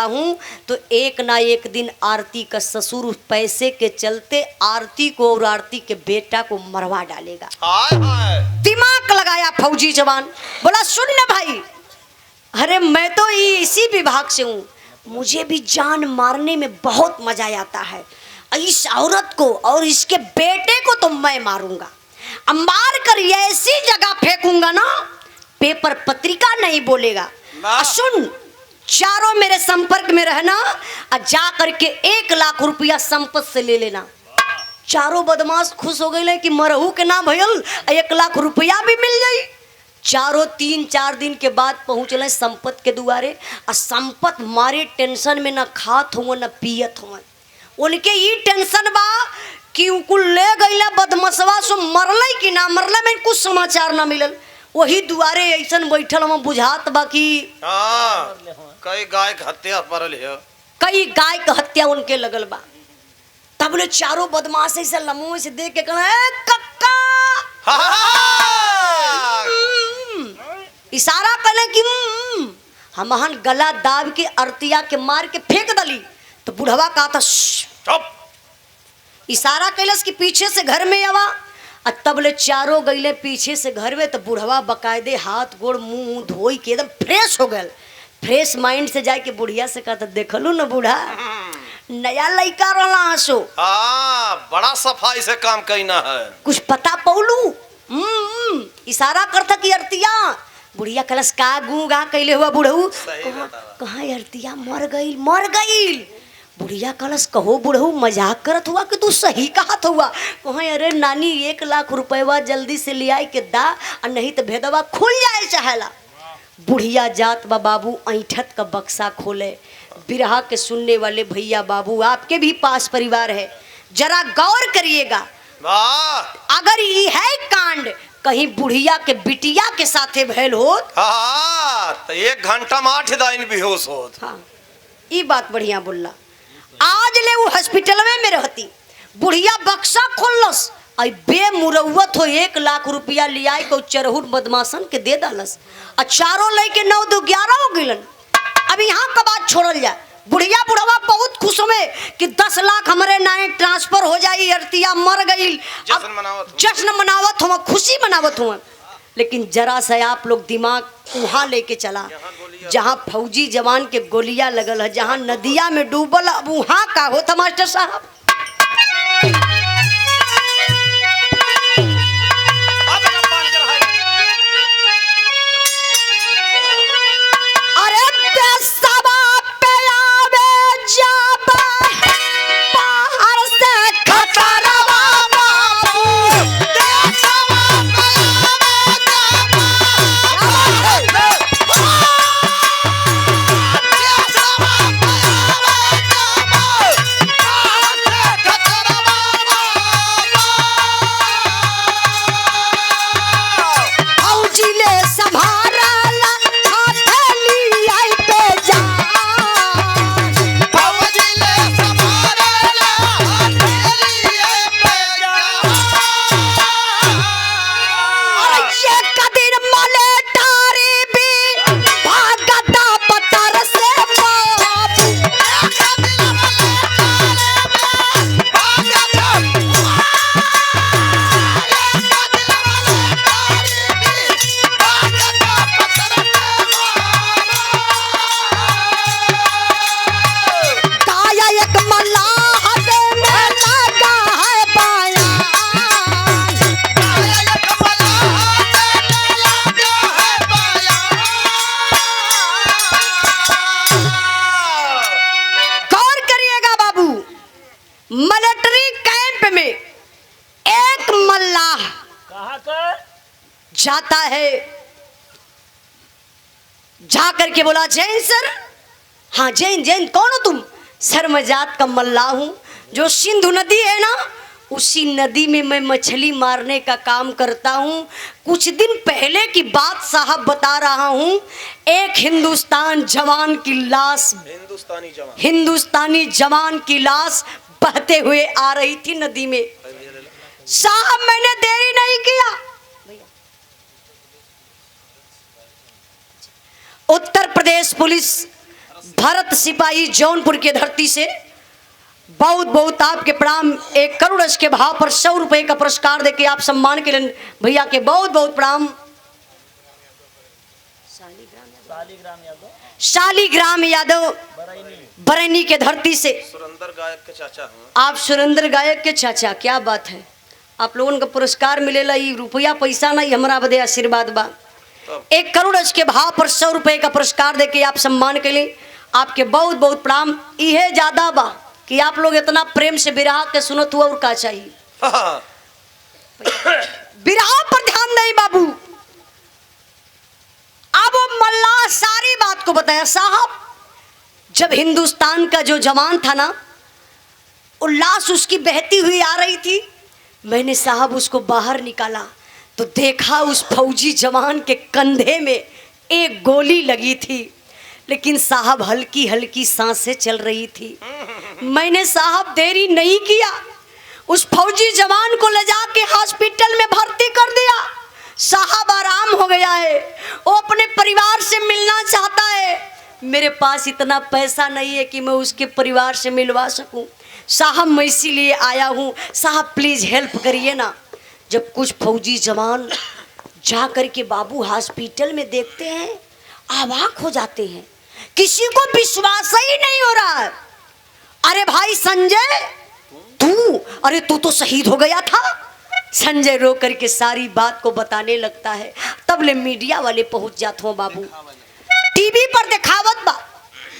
हूँ तो एक ना एक दिन आरती का ससुर उस पैसे के चलते आरती को और आरती के बेटा को मरवा डालेगा। दिमाग लगाया फौजी जवान, बोला सुन ना भाई, अरे मैं तो इसी विभाग से हूँ, मुझे भी जान मारने में बहुत मजा आता है। इस औरत को और इसके बेटे को तो मैं मारूंगा, अब मार कर ऐसी जगह फेंकूंगा ना पेपर पत्रिका नहीं बोलेगा। सुन, चारों मेरे संपर्क में रहना और जा करके 1 लाख रुपया संपत्ति से ले लेना। चारों बदमाश खुश हो गए कि मरहू के ना भयल 1 लाख रुपया भी मिल जाई। चारों 3-4 दिन के बाद पहुँचल संपत के दुआरे और संपत मारे टेंशन में न खात हुआ न पियत हुआ। उनके ये टेंशन बा कि उनको ले गईला बदमसवा सो मरल कि ना मरल में कुछ समाचार ना मिलल। वही दुआरे ऐसा बैठल हम बुझात बा कि कई गाय के हत्या परल है, कई गाय के हत्या उनके लगल बा। तब बोले चारों बदमाश ऐसा लम्बों से देख के कहना कक्का इशारा करें कि हम गला दाब के अर्तिया के मार के फेंक दली। तो बुढ़वा कहा था चुप, इशारा कैलस कि पीछे से घर में आवा। तब ले चारों गईले पीछे से घर में। तो बुढ़वा बकायदे हाथ गोड़ मुंह धोई के एकदम फ्रेश हो गए, फ्रेश माइंड से जाके बुढ़िया से कहा था देखलू न बूढ़ा नया लड़का रहा हंसो, बड़ा सफाई से काम करना है, कुछ पता पौलू। इशारा करता कि अर्तिया। बुढ़िया कलश का गूंगा कैले हुआ बुढ़ऊ, कहाँ अर्तिया मर गई। बुढ़िया कलश कहो बुढ़ऊ मजाक करत हुआ कि तू सही कहत हुआ। कहाँ अरे नानी 1 लाख रुपया जल्दी से ले आई के दा और नहीं तो भेदवा खुल जाए चाहेला। बुढ़िया जात बा बाबू ऐठत का बक्सा खोले। बिरहा के सुनने वाले भैया बाबू आपके भी पास परिवार है, जरा गौर करिएगा। अगर ये है कांड कहीं बुढ़िया के बिटिया के साथे भैल हो तो 1 घंटा में 8 दिन बेहोश होत। हाँ, ये बात बढ़िया बोलला। आज ले वो हॉस्पिटल में रहती, बुढ़िया बक्सा खोलस आई बेमुरवत हो 1 लाख रुपया लिया को चरहुट बदमाशन के दे डालस और चारों लेके 9-2-11 हो गइलन। अब यहाँ का बात छोड़ल जाए। बुढ़िया बुढ़वा बहुत खुश हुए कि 10 लाख हमारे नाम ट्रांसफर हो जाई, अर्तिया मर गई, जश्न मनावत हुआ, खुशी मनावत हुआ। लेकिन जरा सा आप लोग दिमाग वहाँ लेके चला जहाँ फौजी जवान के गोलियां लगल है, जहाँ नदिया में डूबल, अब वहाँ का होता मास्टर साहब। मिलिट्री कैंप में एक मल्लाह जाता है, जा करके बोला जैन सर। हाँ जैन कौन हो तुम? सर मैं जात का मल्लाह हूँ, जो सिंधु नदी है ना उसी नदी में मैं मछली मारने का काम करता हूँ। कुछ दिन पहले की बात साहब बता रहा हूँ, एक हिंदुस्तानी जवान की लाश बहते हुए आ रही थी नदी में। साहब मैंने देरी नहीं किया, उत्तर प्रदेश पुलिस भरत सिपाही जौनपुर के धरती से बहुत बहुत आपके प्रणाम। 1 करोड़ के भाव पर 100 रुपए का पुरस्कार देके आप सम्मान के लिए भैया के बहुत बहुत प्रणाम। शालीग्राम यादव बरैनी के धरती से सुरेंद्र गायक के चाचा हूँ। आप सुरेंद्र गायक के चाचा, क्या बात है। आप लोगों का पुरस्कार मिलेला, ये रुपया पैसा नहीं, हमारा बदे आशीर्वाद बा। 1 करोड़ के भाव पर 100 रुपए का पुरस्कार देके आप सम्मान के लिए आपके बहुत बहुत प्रणाम। यह ज्यादा बा कि आप लोग इतना प्रेम से बिरहा के सुनत हुआ, और क्या चाहिए। बिरहा पर ध्यान नहीं बाबू। अब मल्लाह सारी बात को बताया। साहब जब हिंदुस्तान का जो जवान था ना, उल्लास उसकी बहती हुई आ रही थी, मैंने साहब उसको बाहर निकाला तो देखा उस फौजी जवान के कंधे में एक गोली लगी थी, लेकिन साहब हल्की हल्की सांसें चल रही थी। मैंने साहब देरी नहीं किया, उस फौजी जवान को ले जाके हॉस्पिटल में भर्ती कर दिया। साहब आराम हो गया है, वो अपने परिवार से मिलना चाहता है। मेरे पास इतना पैसा नहीं है कि मैं उसके परिवार से मिलवा सकूं। साहब मैं इसीलिए आया हूं, साहब प्लीज हेल्प करिए ना। जब कुछ फौजी जवान जा कर के बाबू हॉस्पिटल में देखते हैं, अवाक हो जाते हैं, किसी को विश्वास ही नहीं हो रहा है। अरे भाई संजय, तू, अरे तू तो शहीद हो गया था। संजय रो करके सारी बात को बताने लगता है। तब ले मीडिया वाले पहुंच जाते हो बाबू, टीवी पर दिखावत बा,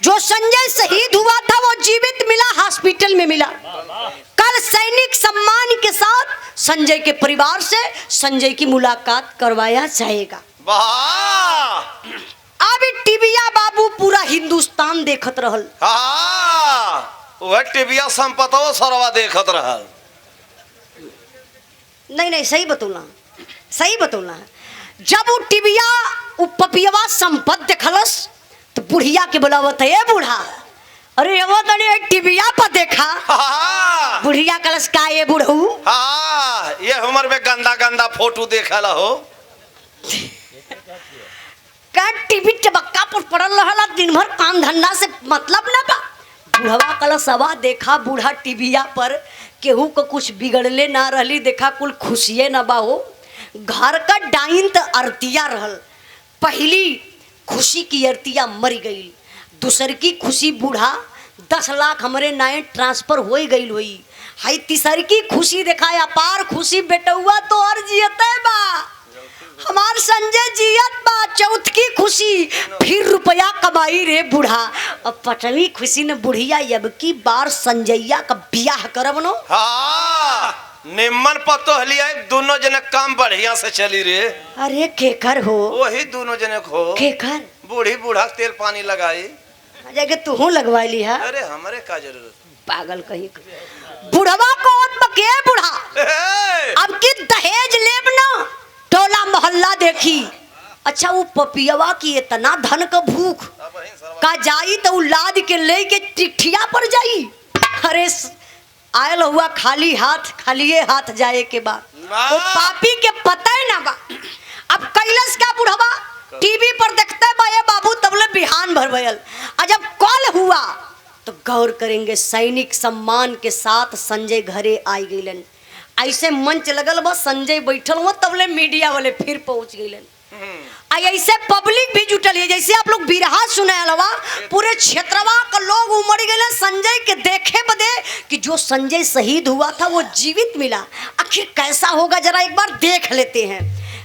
जो संजय शहीद हुआ था वो जीवित मिला, हॉस्पिटल में मिला। कल सैनिक सम्मान के साथ संजय के परिवार से संजय की मुलाकात करवाया जाएगा। अब टीविया बाबू पूरा हिंदुस्तान देखत रहल। वह टीविया संपतो सरवा देखत रहल। नहीं सही बतौला, सही बतौला। जब वो टिबिया वो पपियवा संपत देखलस तो बुढ़िया के बुलावत है, बूढ़ा, अरे वो तने टिबिया पर देखा। बुढ़िया कलस का ये बूढ़ू, ये हमर में गंदा गंदा फोटो देखला हो। का टीवी चबक्का पर पड़ल रहला, दिन भर काम धंधा से मतलब ना बा। बुढ़वा कलस हवा देखा, बूढ़ा टिबिया पर केहू को कुछ बिगड़ले ना रहली, देखा कुल खुशिये ना बा हो। घर का डाइन त अरतिया रहल। पहली खुशी की अरतिया मर गई, दूसर की खुशी बूढ़ा 10 लाख हमारे नाय ट्रांसफर हो गई हुई। हाई तीसर की खुशी देखा, अपार खुशी बेटुआ तो और जियते बा, हमार संजय जियत बा। चौथ की खुशी फिर रुपया कमाई रे बूढ़ा। अब पटवी खुशी ने बुढ़िया अब की बार संजैया का ब्याह करब नो। निम्मन पतो हलिया, दोनों जने काम बढ़िया से चली रे। अरे केकर हो? वही दोनों जने को। केकर? बूढ़ी बूढ़ा तेल पानी लगाई जगह तू लगवा ली है। अरे हमारे का जरूरत, पागल कहीं। बुढ़वा को के बूढ़ा अब की दहेज लेब ना, टोला मोहल्ला देखी। अच्छा वो पपियवा की इतना धन का भूख का जाई तो लाद के ले के टिठिया पर जाई। अरे आयल हुआ खाली हाथ, खालिए हाथ जाए के बाद वो पापी के पता है ना बा। अब कैलाश का बुढ़वा टीवी पर देखते बा ये बाबू, तबले बिहान भर भयल। जब कॉल हुआ तो गौर करेंगे, सैनिक सम्मान के साथ संजय घरे आई गईलन। ऐसे मंच लगल बा, संजय बैठल हुआ, तबले मीडिया वाले फिर पहुंच गईलन। ऐसे पब्लिक भी जुटल है, जैसे आप लोग बिरहा सुनाया, पूरे क्षेत्रवा का लोग उमड़ गए संजय के देखे बदे कि जो संजय शहीद हुआ था वो जीवित मिला। आखिर कैसा होगा जरा एक बार देख लेते हैं।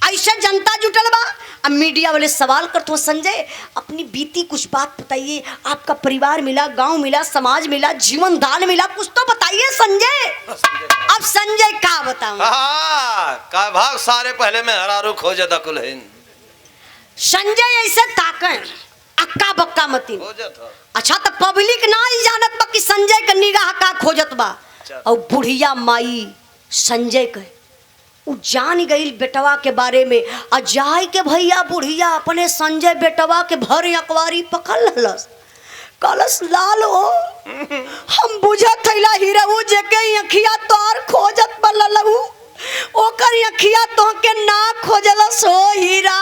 ऐसा जनता जुटल बा। अब मीडिया वाले सवाल करते हो, संजय अपनी बीती कुछ बात बताइए, आपका परिवार मिला, गांव मिला, समाज मिला, जीवन दान मिला, कुछ तो बताइए संजय। अब संजय का बताऊं, का भाग सारे पहले में हरारू खोजे दकुलहीन। संजय ऐसे ताके अक्का बक्का मती। अच्छा तो पब्लिक ना ही जानत बा कि संजय का निगाह का खोजत बा। और बुढ़िया माई संजय के उ जान गई बेटवा के बारे में। जाय के भैया बुढ़िया अपने संजय बेटवा के भर अकवारी पकड़ लस, कलश लाल हो हम बुझत थैला हीराऊ जेके अखिया तोर खोजत बललहू। ओकर अखिया तो के ना खोजलस हो हीरा,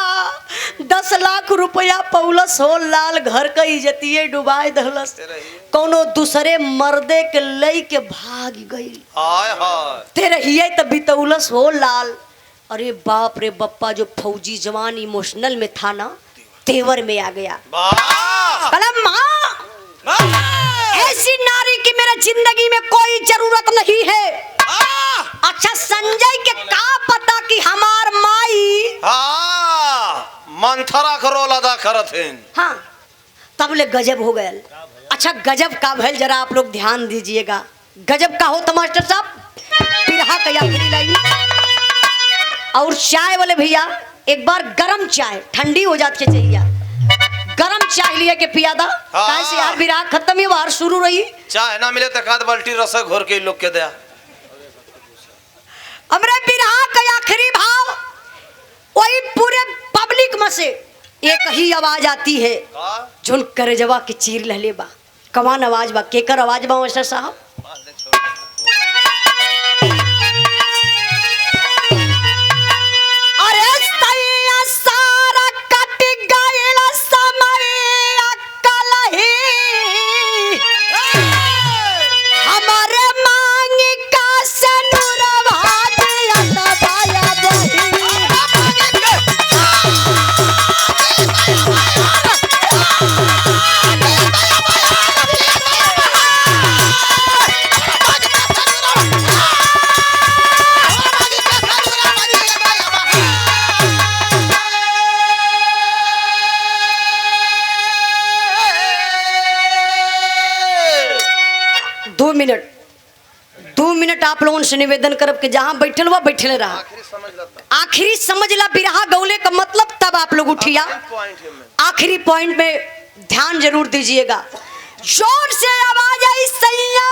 10 लाख रुपया पौलस हो लाल, घर का इज्जतिये डुबाए दहलस, कोनो दूसरे मर्दे के लई के भाग गई। हाय हाय तेरे हिये त बितौलस हो लाल। अरे बाप रे बप्पा, जो फौजी जवान इमोशनल में था ना, तेवर में आ गया। वाह कलम माँ, ऐसी नारी की मेरे जिंदगी में कोई जरूरत नहीं है। अच्छा संजय के का पता कि हमार माई मंथरा का रोल अदा करत हैं। हाँ तब ले गजब हो गया। अच्छा गजब का भैल जरा आप लोग ध्यान दीजिएगा, गजब का हो तो मास्टर साहब पिरहा का आखिरी लाइन। और चाय वाले भैया एक बार गरम चाय, ठंडी हो जाती है चाहिए, गरम चाय लिए के पिया था। कैसे यार विराह खत्म ही बाहर शुरू रही, चाय ना मिले तो आध बाल्टी रस घोर के लोग के दिया। हमरे विराह का आखिरी भाव, वही पूरे पब्लिक में से एक ही आवाज आती है जोन करजवा के चीर लहले बा। कमान आवाज बा, केकर आवाज बा मास्टर साहब? दो मिनट आप लोगों से निवेदन करब कि जहां बैठल हुआ बैठले रहा, आखिरी समझ ला बिरहा गौले का मतलब, तब आप लोग उठिया। आखिरी पॉइंट में ध्यान जरूर दीजिएगा। जोर से आवाज आई, सैया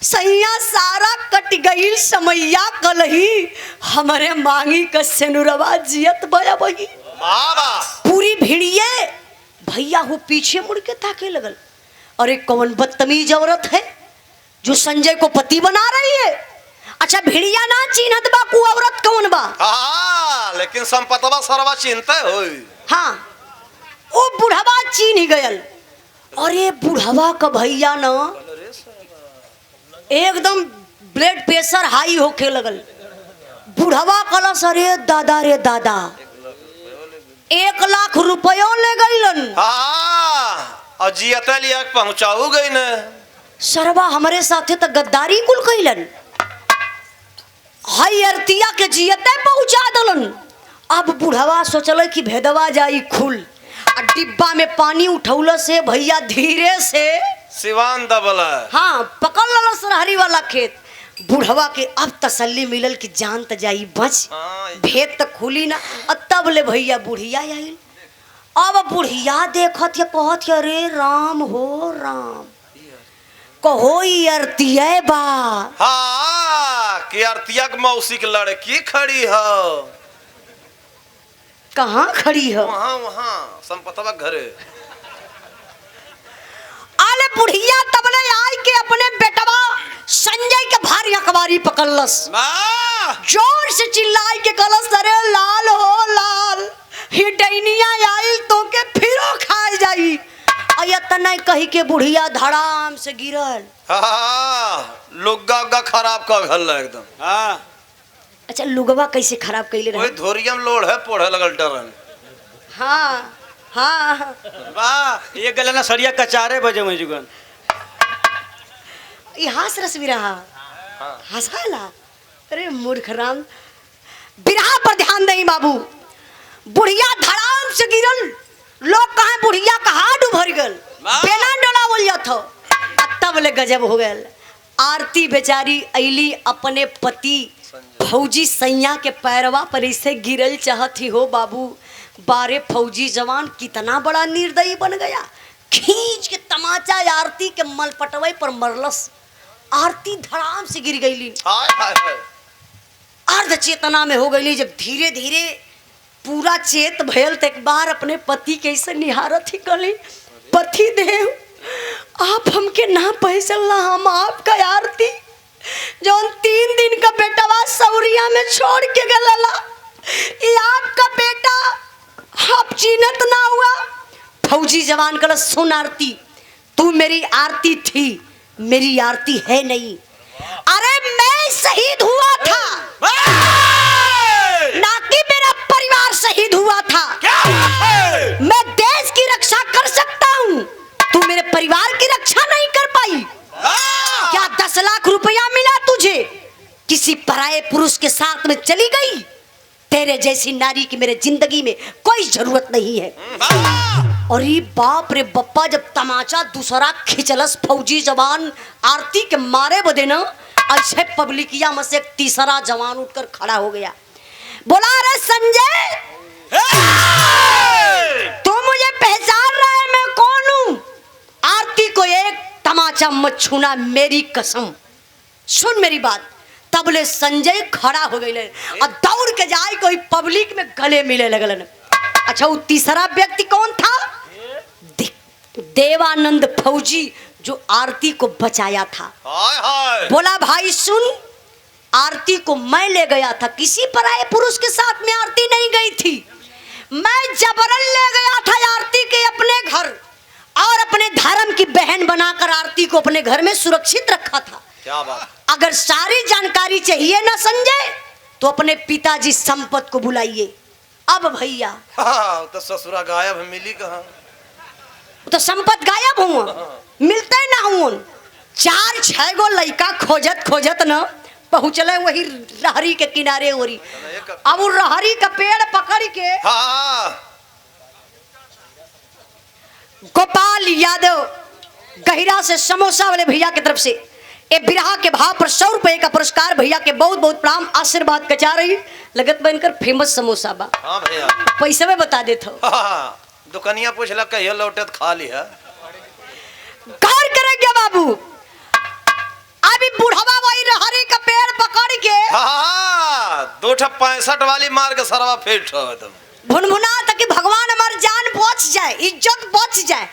सैया सारा कट गई समैया कलही, हमारे मांगी का सेनुरवा जियत बया बही। पूरी भिड़िए भैया हो पीछे मुड़ के ताके लगल, अरे कौन बदतमीज औरत है जो संजय को पति बना रही है। अच्छा भिड़िया ना चिन्हत बा को औरत कौन बा, लेकिन संपतवा सरवा चिंता होई। हाँ वो बुढ़वा चीन ही गयल। अरे बुढ़वा का भैया ना एकदम ब्लड प्रेशर हाई होके लगल। बुढ़वा कलस, अरे दादा रे दादा, 1 लाख रुपया ले गईलन। और जियता लिया पहुंचाऊ गई न। सरवा हमारे साथे तो गद्दारी कुल कइलन, हाई अरतिया के जियते पहुंचा दलन। अब बुढ़वा सोचल कि भेदवा जाई खुल, और डिब्बा में पानी उठौल से भैया धीरे से सिवान दबला, हाँ पकड़ लल सरहरी वाला खेत। बुढ़वा के अब तसल्ली मिलल कि जान त जाई बच, भेद तक खुली ना। तब ले भैया बुढ़िया आइल। अब बुढ़िया देखत या कहत, अरे राम हो राम, कहो अरतिया बा। कि अरतिया के मौसी की लड़की खड़ी हो। कहाँ खड़ी हो? वहाँ संपतवा घरे। आले बुढ़िया तबले आई के अपने बेटवा संजय के भारी अखबारी पकड़लस, जोर से चिल्लाई के कलस, अरे लाल हो लाल, ही डैनिया आइल तो के फिरो खाए जाई। अयतना कही के बुढ़िया धड़ाम से गिरल। लुग्गा उग्गा खराब कर घल एकदम। अच्छा लुगवा कैसे खराब कैले रहे? धोरियम लोड है पोढ़े लगल डरन। हाँ हाँ वाह, ये गले ना सरिया कचारे बजे में जुगन। ये हास रस भी रहा, हंसाला। अरे मूर्ख राम, बिरहा पर ध्यान दें बाबू। बुढ़िया धड़ाम से गिरल, लोग कहे बुढ़िया का हाथ उभर गल, बेना डोला बोल जात हो। तब ले गजब हो गया। आरती बेचारी अली अपने पति फौजी सैया के पैरवा पर इसे गिरल चाहती हो बाबू। बारे फौजी जवान कितना बड़ा निर्दयी बन गया, खींच के तमाचा आरती के मलपटवे पर मरलस। आरती धड़ाम से गिर गई, अर्ध चेतना में हो गई। जब धीरे धीरे पूरा चेत भयल तो एक बार अपने पति कैसे निहारत ही गली, पति देव आप हमके ना पहचानला, हम आपका आरती जो 3 दिन का बेटवा सौरिया में छोड़ के गलला, ये आपका बेटा आप चिन्हत ना हुआ। फौजी जवान कल सुन आरती, तू मेरी आरती थी, मेरी आरती है नहीं। अरे मैं शहीद हुआ था, ना कि मेरा परिवार शहीद हुआ था। मैं देश की रक्षा कर सकता हूँ, तू मेरे परिवार की रक्षा नहीं कर पाई। क्या 10 लाख रुपया मिला तुझे, किसी पराये पुरुष के साथ में चली गई? तेरे जैसी नारी की मेरे जिंदगी में कोई जरूरत नहीं है। और ये बाप रे बप्पा, जब तमाचा दूसरा खिंचलस फौजी जवान आरती के मारे बदे न, ऐसे पब्लिकिया में से एक तीसरा जवान उठकर खड़ा हो गया, बोला अरे संजय, तू मुझे पहचान रहा है मैं कौन हूं? आरती को एक तमाचा मत छूना, मेरी कसम। सुन मेरी बात। तबले संजय खड़ा हो गए और दौड़ के जाए कोई पब्लिक में गले मिले लगलन। अच्छा, वो तीसरा व्यक्ति कौन था? देवानंद फौजी, जो आरती को बचाया था। बोला भाई सुन, आरती को मैं ले गया था, किसी पराये पुरुष के साथ में आरती नहीं गई थी। मैं जबरन ले गया था आरती के अपने घर, और अपने धर्म की बहन बनाकर आरती को अपने घर में सुरक्षित रखा था। क्या बात। अगर सारी जानकारी चाहिए ना संजय, तो अपने पिताजी संपत को बुलाइए। अब भैया तो ससुरा गायब मिली कहाँ? तो संपत गायब हुआ, मिलते ना हुआ। 4-6 गो लड़का खोजत खोजत न पहुँचले वही रहरी के किनारे ओरी। अब वो रहरी का पेड़ पकड़ के गोपाल यादव गहिरा से समोसा वाले भैया की तरफ से ए बिरहा के भाव पर 100 रुपए का पुरस्कार। भैया के बहुत बहुत प्रणाम, आशीर्वाद कचा रही। लगत बनकर फेमस समोसा बा। हाँ भैया, पैसे में बता देता हूँ। दुकानिया पूछला कहियो लौटत खा लिया। गौर करेंगे बाबू, अभी बुढ़वा वही रहरी का पेड़ पकड़ के 265 वाली मार के सरवा फेट हो तुम भुनभुना तक कि भगवान हमार जान बच जाए, इज्जत बच जाए।